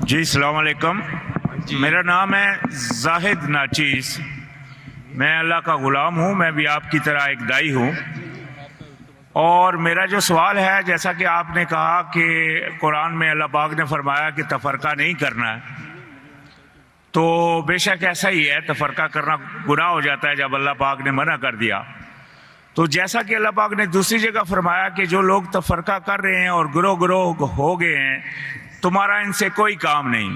جی السلام علیکم. میرا نام ہے زاہد ناچیز. میں اللہ کا غلام ہوں. میں بھی آپ کی طرح ایک دائی ہوں. اور میرا جو سوال ہے، جیسا کہ آپ نے کہا کہ قرآن میں اللہ پاک نے فرمایا کہ تفرقہ نہیں کرنا ہے، تو بے شک ایسا ہی ہے. تفرقہ کرنا گناہ ہو جاتا ہے جب اللہ پاک نے منع کر دیا. تو جیسا کہ اللہ پاک نے دوسری جگہ فرمایا کہ جو لوگ تفرقہ کر رہے ہیں اور گروہ گروہ ہو گئے ہیں، تمہارا ان سے کوئی کام نہیں.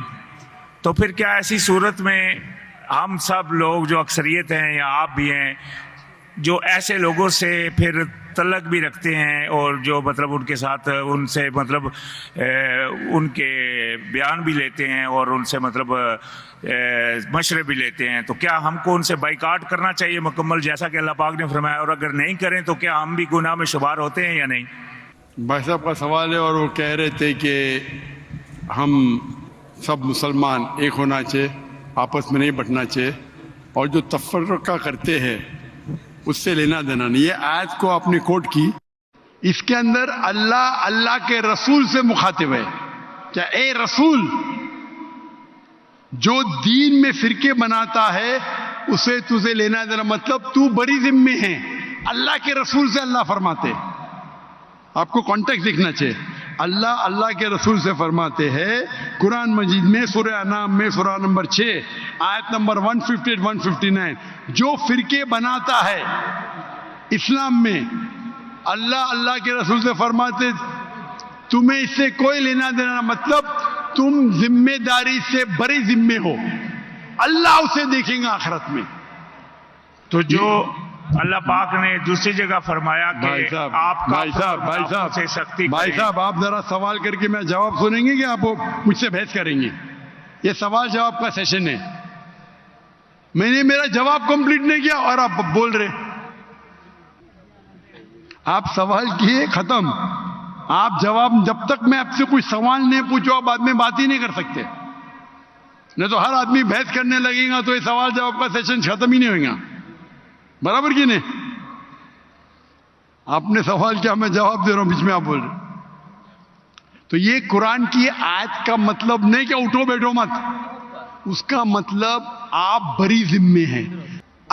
تو پھر کیا ایسی صورت میں ہم سب لوگ جو اکثریت ہیں یا آپ بھی ہیں، جو ایسے لوگوں سے پھر تعلق بھی رکھتے ہیں اور جو مطلب ان کے ساتھ ان سے مطلب ان کے بیان بھی لیتے ہیں اور ان سے مطلب مشورے بھی لیتے ہیں، تو کیا ہم کو ان سے بائیکاٹ کرنا چاہیے مکمل جیسا کہ اللہ پاک نے فرمایا؟ اور اگر نہیں کریں تو کیا ہم بھی گناہ میں شمار ہوتے ہیں یا نہیں؟ بھائی صاحب کا سوال ہے، اور وہ کہہ رہے تھے کہ ہم سب مسلمان ایک ہونا چاہیے، آپس میں نہیں بٹنا چاہیے، اور جو تفرقہ کرتے ہیں اس سے لینا دینا نہیں. یہ آیت کو آپ نے کوٹ کی، اس کے اندر اللہ کے رسول سے مخاطب ہے. کیا اے رسول، جو دین میں فرقے بناتا ہے اسے تجھے لینا دینا، مطلب تو بری ذمہ ہے. اللہ کے رسول سے اللہ فرماتے، آپ کو کانٹیکٹ دیکھنا چاہیے. اللہ کے رسول سے فرماتے ہیں قرآن مجید میں سورہ انعام میں سورہ نمبر 6 آیت نمبر 158-159، جو فرقے بناتا ہے اسلام میں، اللہ کے رسول سے فرماتے تمہیں اس سے کوئی لینا دینا، مطلب تم ذمہ داری سے بڑے ذمہ ہو، اللہ اسے دیکھیں گا آخرت میں. تو جو اللہ پاک نے دوسری جگہ فرمایا کہ آپ سے سختی بھائی صاحب آپ ذرا سوال کر کے میں جواب سنیں گے کہ آپ مجھ سے بحث کریں گے؟ یہ سوال جواب کا سیشن ہے. میں نے میرا جواب کمپلیٹ نہیں کیا اور آپ بول رہے. آپ سوال کیے ختم. آپ جواب، جب تک میں آپ سے کوئی سوال نہیں پوچھو آپ بعد میں بات ہی نہیں کر سکتے. نہیں تو ہر آدمی بحث کرنے لگے گا تو یہ سوال جواب کا سیشن ختم ہی نہیں ہوگا. برابر کی نہیں؟ آپ نے سوال کیا، میں جواب دے رہا ہوں، بیچ میں آپ بول رہے. تو یہ قرآن کی آیت کا مطلب نہیں کہ اٹھو بیٹھو مت، اس کا مطلب آپ بری ذمے ہیں،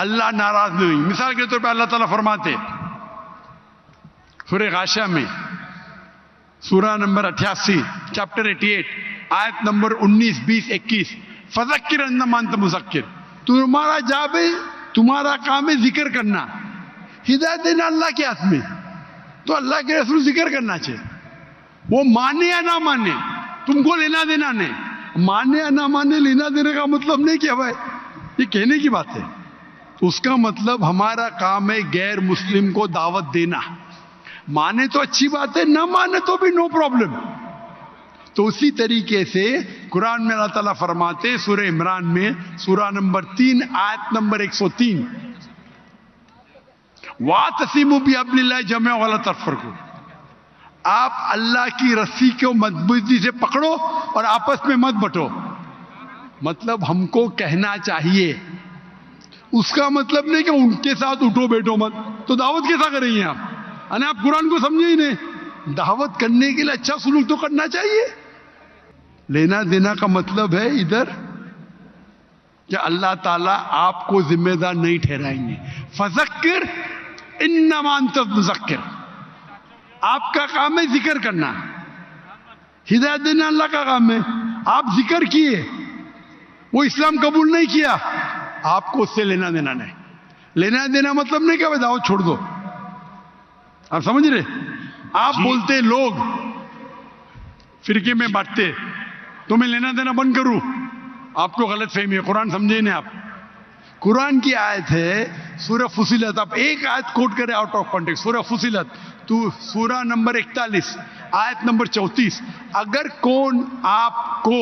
اللہ ناراض نہیں ہوئی. مثال کے طور پہ اللہ تعالیٰ فرماتے سورہ غاشیہ میں سورہ نمبر 88 چیپٹر 88 آیت نمبر 19، 20، 21، فذکر انما انت مذکر، تمہارا جاب ہے، تمہارا کام ہے ذکر کرنا. ہدایت دینا اللہ کے ہاتھ میں. تو اللہ کے رسول ذکر کرنا چاہیے. وہ مانے یا نہ مانے تم کو لینا دینا نہیں. مانے یا نہ مانے لینا دینے کا مطلب نہیں کہ بھائی یہ کہنے کی بات ہے. اس کا مطلب ہمارا کام ہے غیر مسلم کو دعوت دینا. مانے تو اچھی بات ہے، نہ مانے تو بھی نو پرابلم. تو اسی طریقے سے قرآن میں اللہ تعالیٰ فرماتے سورہ عمران میں سورہ نمبر 3 آیت نمبر 103، وَاعْتَصِمُوا بِحَبْلِ اللَّهِ جَمِيعًا وَلَا تَفَرَّقُوا، آپ اللہ کی رسی کو مضبوطی سے پکڑو اور آپس میں مت بٹو. مطلب ہم کو کہنا چاہیے، اس کا مطلب نہیں کہ ان کے ساتھ اٹھو بیٹھو مت. تو دعوت کیسا کریں گے آپ؟ یعنی آپ قرآن کو سمجھے ہی نہیں. دعوت کرنے کے لیے اچھا سلوک تو کرنا چاہیے. لینا دینا کا مطلب ہے ادھر کہ اللہ تعالیٰ آپ کو ذمہ دار نہیں ٹھہرائیں گے. فذکر انما انت مذکر، آپ کا کام ہے ذکر کرنا. ہدایت دینا اللہ کا کام ہے. آپ ذکر کیے، وہ اسلام قبول نہیں کیا، آپ کو اس سے لینا دینا نہیں. لینا دینا مطلب نہیں کہ دعوت چھوڑ دو. آپ سمجھ رہے؟ آپ بولتے لوگ فرقے میں بانٹتے تو میں لینا دینا بند کروں، آپ کو غلط فہمی ہے. قرآن سمجھے نہیں آپ. قرآن کی آیت ہے سورہ فصلت، آپ ایک آیت کوٹ کریں آؤٹ آف کانٹیکسٹ. سورہ فصلت تو سورہ نمبر 41 آیت نمبر 34، اگر کون آپ کو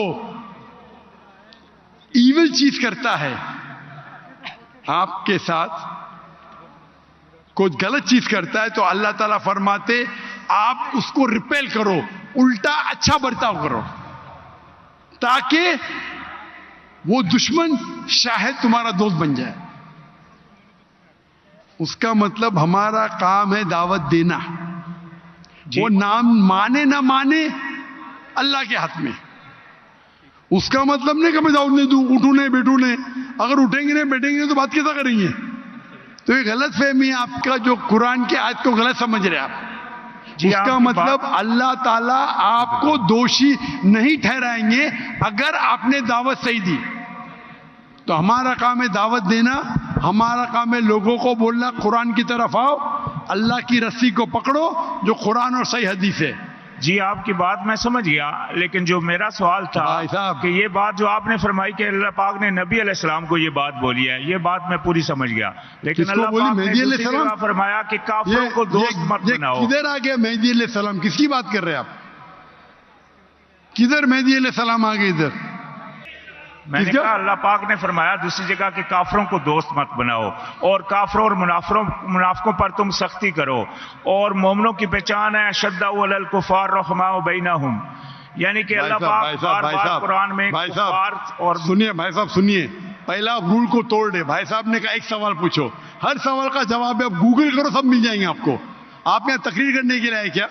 ایول چیز کرتا ہے، آپ کے ساتھ کوئی غلط چیز کرتا ہے، تو اللہ تعالیٰ فرماتے آپ اس کو ریپیل کرو، الٹا اچھا برتاؤ کرو، تاکہ وہ دشمن شاید تمہارا دوست بن جائے. اس کا مطلب ہمارا کام ہے دعوت دینا. وہ نام مانے نہ مانے اللہ کے ہاتھ میں. اس کا مطلب نہیں کہ میں دعوت نہیں دوں, اٹھوں نہیں بیٹھوں نہیں. اگر اٹھیں گے نہیں بیٹھیں گے تو بات کیسا کریں گے؟ تو یہ غلط فہمی ہے آپ کا, جو قرآن کی آیت کو غلط سمجھ رہے آپ. اس کا مطلب اللہ تعالیٰ آپ کو دوشی نہیں ٹھہرائیں گے اگر آپ نے دعوت صحیح دی. تو ہمارا کام ہے دعوت دینا, ہمارا کام ہے لوگوں کو بولنا قرآن کی طرف آؤ, اللہ کی رسی کو پکڑو جو قرآن اور صحیح حدیث ہے. جی آپ کی بات میں سمجھ گیا, لیکن جو میرا سوال تھا بھائی صاحب, کہ یہ بات جو آپ نے فرمائی کہ اللہ پاک نے نبی علیہ السلام کو یہ بات بولی ہے, یہ بات میں پوری سمجھ گیا, لیکن اللہ پاک نے دوسری جگہ فرمایا کہ کافروں کو دوست مت بناؤ. کدھر آ گیا مہدی علیہ السلام؟ کس کی بات کر رہے ہیں آپ؟ کدھر مہدی علیہ السلام آ گئے ادھر؟ میں نے کہا اللہ پاک نے فرمایا دوسری جگہ کہ کافروں کو دوست مت بناؤ, اور کافروں اور منافقوں پر تم سختی کرو, اور مومنوں کی پہچان ہے اشداء علی الکفار رحماء بینہم. یعنی کہ اللہ پاک بار بار قرآن میں کفار اور سنیے بھائی صاحب سنیے, پہلا رول کو توڑ دے. بھائی صاحب نے کہا ایک سوال پوچھو, ہر سوال کا جواب ہے, گوگل کرو سب مل جائیں گے آپ کو. آپ یہاں تقریر کرنے کے لیے آئے کیا؟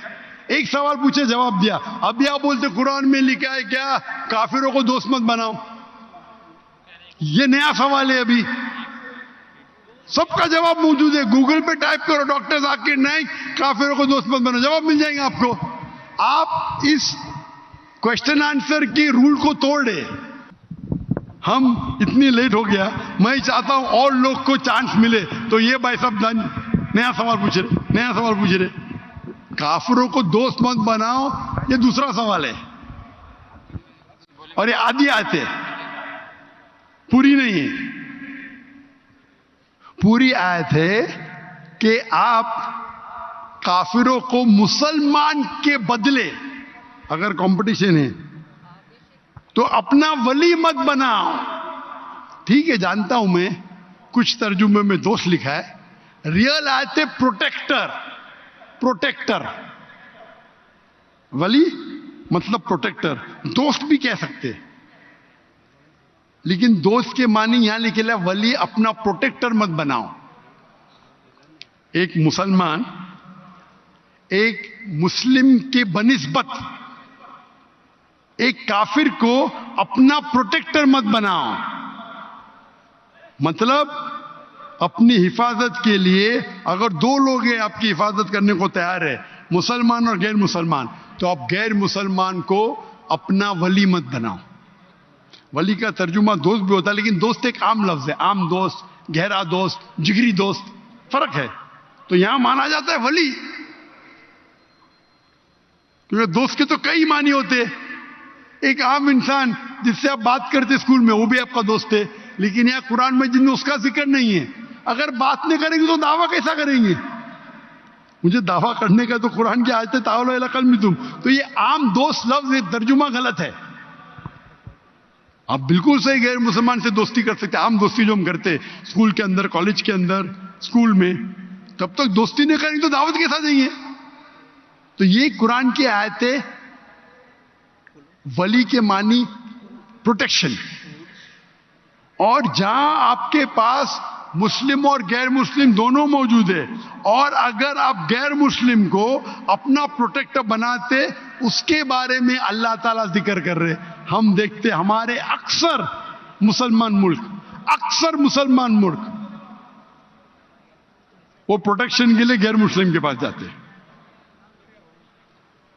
ایک سوال پوچھے جواب دیا. اب بھی آپ بولتے قرآن میں لکھا ہے کیا کافروں کو دوست مت بناؤ؟ یہ نیا سوال ہے, ابھی سب کا جواب موجود ہے, گوگل پہ ٹائپ کرو ڈاکٹر ذاکر نائک کافروں کو دوست مت بناؤ, جواب مل جائیں گے آپ کو. آپ اس کوشچن آنسر کی رول کو توڑ دے. ہم اتنی لیٹ ہو گیا, میں چاہتا ہوں اور لوگ کو چانس ملے. تو یہ بھائی صاحب نیا سوال پوچھ رہے, کافروں کو دوست مت بناؤ, یہ دوسرا سوال ہے, اور یہ آدھی آیت ہے, پوری نہیں ہے. پوری آیت ہے کہ آپ کافروں کو مسلمان کے بدلے, اگر کمپٹیشن ہے تو اپنا ولی مت بناؤ. ٹھیک ہے جانتا ہوں میں, کچھ ترجمے میں دوست لکھا ہے, ریئل آیت ہے پروٹیکٹر. ولی مطلب پروٹیکٹر, دوست بھی کہہ سکتے, لیکن دوست کے معنی یہاں لکھے لیا ولی اپنا پروٹیکٹر مت بناؤ. ایک مسلمان ایک مسلم کے بنسبت ایک کافر کو اپنا پروٹیکٹر مت بناؤ. مطلب اپنی حفاظت کے لیے اگر دو لوگ ہیں آپ کی حفاظت کرنے کو تیار ہے, مسلمان اور غیر مسلمان, تو آپ غیر مسلمان کو اپنا ولی مت بناؤ. ولی کا ترجمہ دوست بھی ہوتا ہے, لیکن دوست ایک عام لفظ ہے, عام دوست, گہرا دوست, جگری دوست, فرق ہے. تو یہاں مانا جاتا ہے ولی, کیونکہ دوست کے تو کئی معنی ہوتے. ایک عام انسان جس سے آپ بات کرتے اسکول میں, وہ بھی آپ کا دوست ہے, لیکن یہاں قرآن میں جن میں اس کا ذکر نہیں ہے. اگر بات نہیں کریں گے تو دعویٰ کیسا کریں گے؟ مجھے دعویٰ کرنے کا تو قرآن کی آیت ہے تعالوا الی کلمۃ. تو یہ عام دوست لفظ ترجمہ غلط ہے. آپ بالکل صحیح غیر مسلمان سے دوستی کر سکتے, عام دوستی جو ہم کرتے اسکول کے اندر, کالج کے اندر, اسکول میں, تب تک دوستی نہیں کریں گے تو دعوت کیسا دیں گے؟ تو یہ قرآن کی آیت ہے. ولی کے معنی پروٹیکشن, اور جہاں آپ کے پاس مسلم اور غیر مسلم دونوں موجود ہے, اور اگر آپ غیر مسلم کو اپنا پروٹیکٹر بناتے, اس کے بارے میں اللہ تعالیٰ ذکر کر رہے. ہم دیکھتے ہمارے اکثر مسلمان ملک وہ پروٹیکشن کے لیے غیر مسلم کے پاس جاتے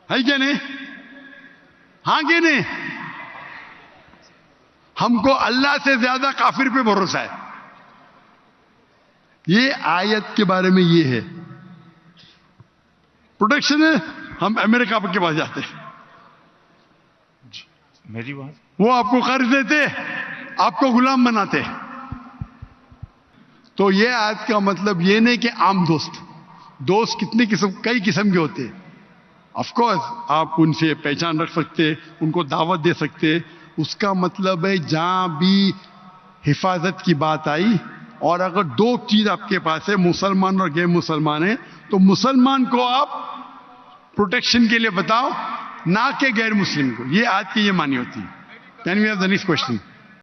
ہے کیا نہیں؟ ہاں کہ نہیں؟ ہم کو اللہ سے زیادہ کافر پہ بھروسہ ہے. یہ آیت کے بارے میں یہ ہے, پروٹیکشن ہے, ہم امریکہ کے پاس جاتے ہیں, میری بات, وہ آپ کو قرض دیتے, آپ کو غلام بناتے. تو یہ آیت کا مطلب یہ نہیں کہ عام دوست کتنے کئی قسم کے ہوتے. آف کورس آپ ان سے پہچان رکھ سکتے, ان کو دعوت دے سکتے. اس کا مطلب ہے جہاں بھی حفاظت کی بات آئی, اور اگر دو چیز آپ کے پاس ہے, مسلمان اور غیر مسلمان ہے, تو مسلمان کو آپ پروٹیکشن کے لیے بتاؤ, نہ کہ غیر مسلم کو. یہ آج کی یہ معنی ہوتی ہے. Can we have the next question?